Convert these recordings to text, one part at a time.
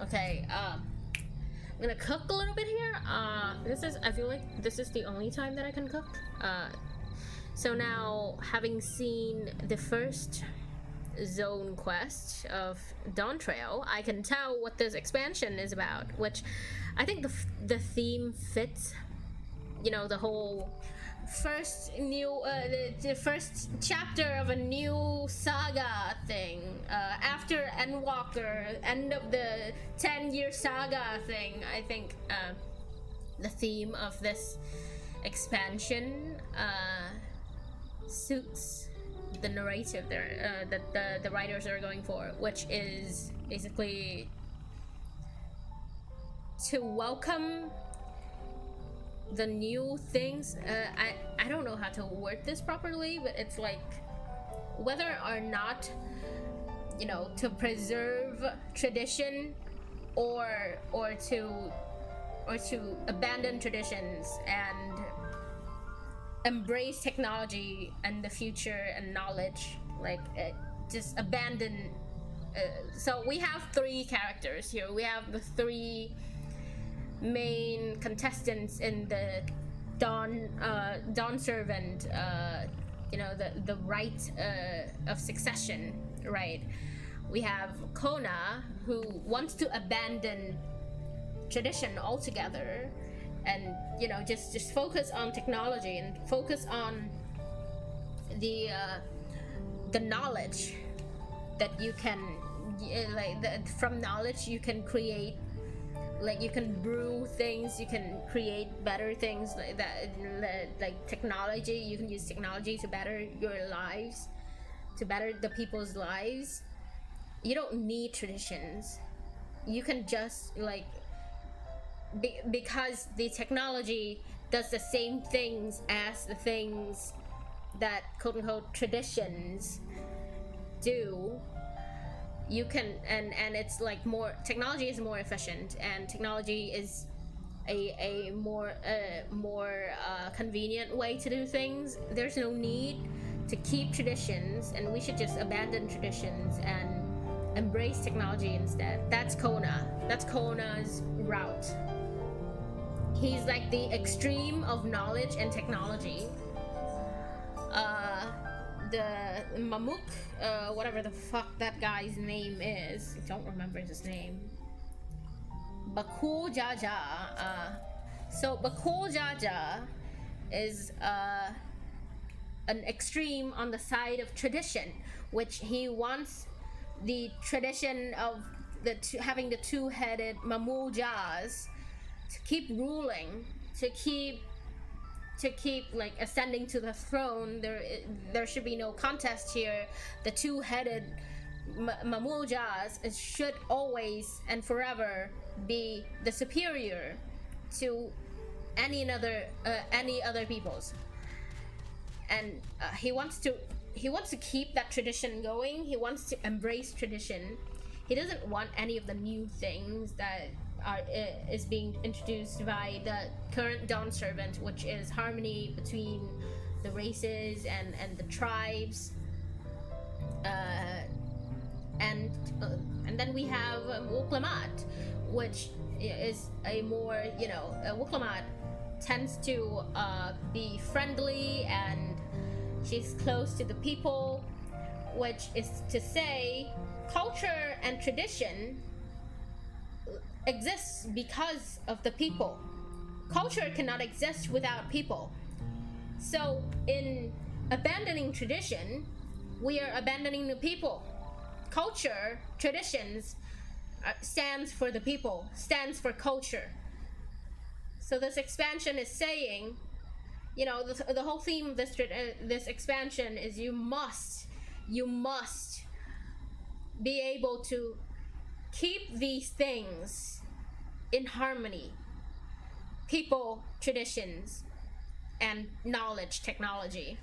Okay. I'm gonna cook a little bit here. I feel like this is the only time that I can cook. So now, having seen the first zone quest of Dawntrail, I can tell what this expansion is about, which I think the theme fits. You know, the whole first new the first chapter of a new saga thing, after Endwalker, end of the 10-year saga thing. I think the theme of this expansion suits the narrative there, that the writers are going for, which is basically to welcome the new things. I don't know how to word this properly, but it's like whether or not, you know, to preserve tradition or to abandon traditions and embrace technology and the future and knowledge, like just abandon. So we have three characters here. We have the three main contestants in the Dawn Servant, you know, the right of succession, right? We have Kona, who wants to abandon tradition altogether and, you know, just focus on technology and focus on the knowledge that you can, from knowledge you can create, like you can brew things, you can create better things, like that, like technology. You can use technology to better your lives, to better the people's lives. You don't need traditions. You can just like because the technology does the same things as the things that quote unquote traditions do. You can, and it's like more, technology is more efficient, and technology is a more convenient way to do things. There's no need to keep traditions, and we should just abandon traditions and embrace technology instead. That's Kona. That's Kona's route. He's like the extreme of knowledge and technology. The Mamuk, whatever the fuck that guy's name is, I don't remember his name. Bakul Jaja. So Bakul Jaja is an extreme on the side of tradition, which he wants the tradition of having the two-headed Mamul Jaz to keep ruling, to keep like ascending to the throne. There should be no contest here. The two-headed Mamul Jaz should always and forever be the superior to any other peoples. And he wants to keep that tradition going. He wants to embrace tradition. He doesn't want any of the new things that is being introduced by the current Dawn Servant, which is harmony between the races and the tribes. And then we have Wuklamat, which is a more, you know, Wuklamat tends to be friendly, and she's close to the people, which is to say culture and tradition exists because of the people. Culture cannot exist without people. So in abandoning tradition, we are abandoning the people. Culture, traditions, stands for the people, stands for culture. So this expansion is saying, you know, the whole theme of this expansion is you must be able to keep these things in harmony: people, traditions, and knowledge, technology.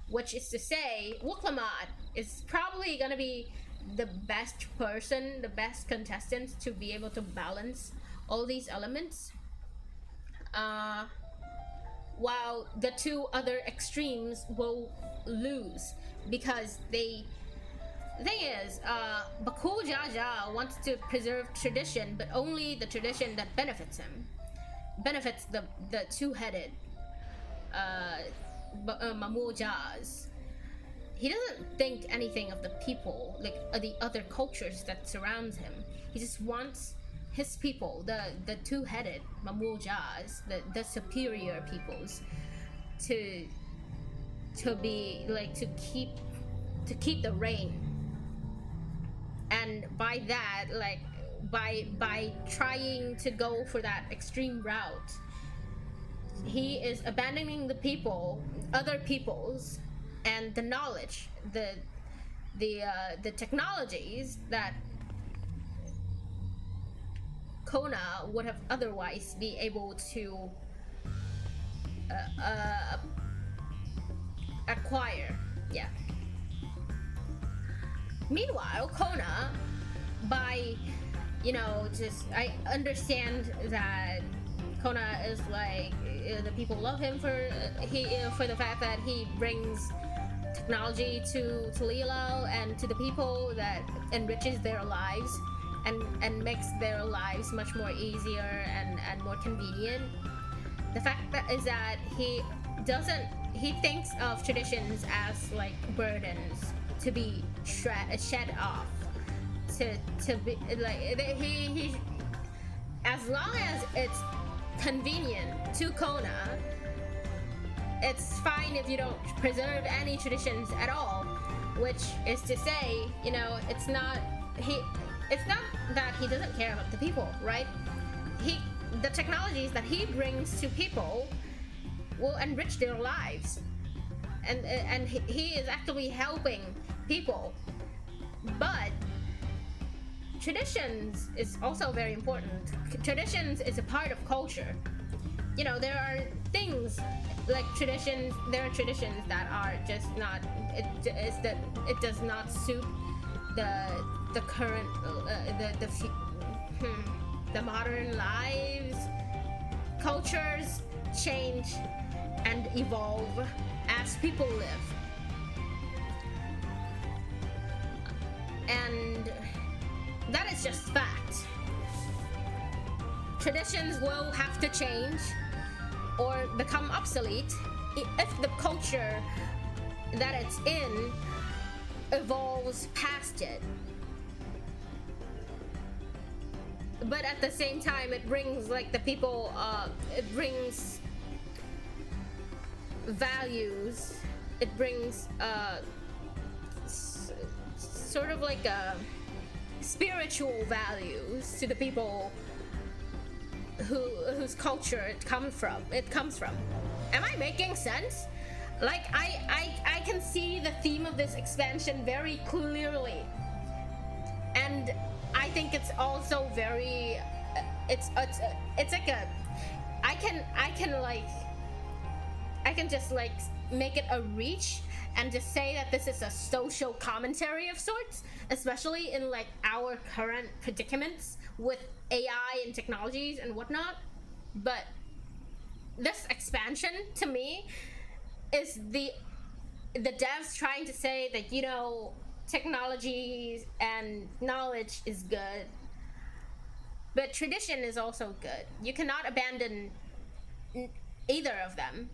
Which is to say, Wuklamat is probably gonna be the best person, the best contestant to be able to balance all these elements, while the two other extremes will lose because they The thing is, Bakul Jaja wants to preserve tradition, but only the tradition that benefits him, benefits the two-headed Mamul Jaz. He doesn't think anything of the people, like the other cultures that surrounds him. He just wants his people, the two-headed Mamul Jaz, the superior peoples, to be like to keep the reign. And by that, like by trying to go for that extreme route, he is abandoning the people, other peoples, and the knowledge, the technologies that Kona would have otherwise be able to acquire. Yeah. Meanwhile, Kona, by just I understand that Kona is like the people love him for for the fact that he brings technology to Lilo and to the people, that enriches their lives and makes their lives much more easier and more convenient. The fact that is that he thinks of traditions as like burdens to be shed off, to be like he as long as it's convenient to Kona, it's fine if you don't preserve any traditions at all. Which is to say, it's not that he doesn't care about the people, right? The technologies that he brings to people will enrich their lives, and he is actively helping people. But traditions is also very important. Traditions is a part of culture. There are things like traditions. There are traditions that are just not. It does not suit the current the modern lives. Cultures change and evolve as people live, and that is just fact. Traditions will have to change or become obsolete if the culture that it's in evolves past it. But at the same time, it brings like the people, it brings values, it brings sort of like spiritual values to the people whose culture it comes from. Am I making sense? Like I can see the theme of this expansion very clearly, and I think it's also very it's like a I can just like make it a reach and just say that this is a social commentary of sorts, especially in like our current predicaments with AI and technologies and whatnot. But this expansion to me is the devs trying to say that technology and knowledge is good, but tradition is also good. You cannot abandon either of them.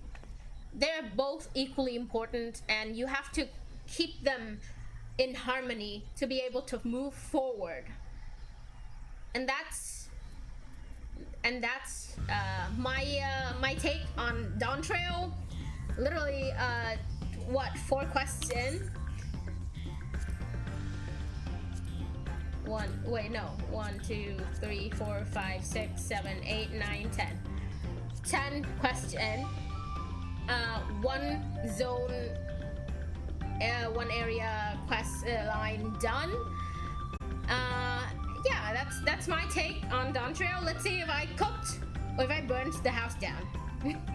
They're both equally important, and you have to keep them in harmony to be able to move forward. And that's my take on Dawntrail. Literally, 4 quests in. 1, 2, 3, 4, 5, 6, 7, 8, 9, 10. 10 quests in. 1 zone, 1 area quest line done. Yeah, that's my take on Dawntrail. Let's see if I cooked or if I burnt the house down.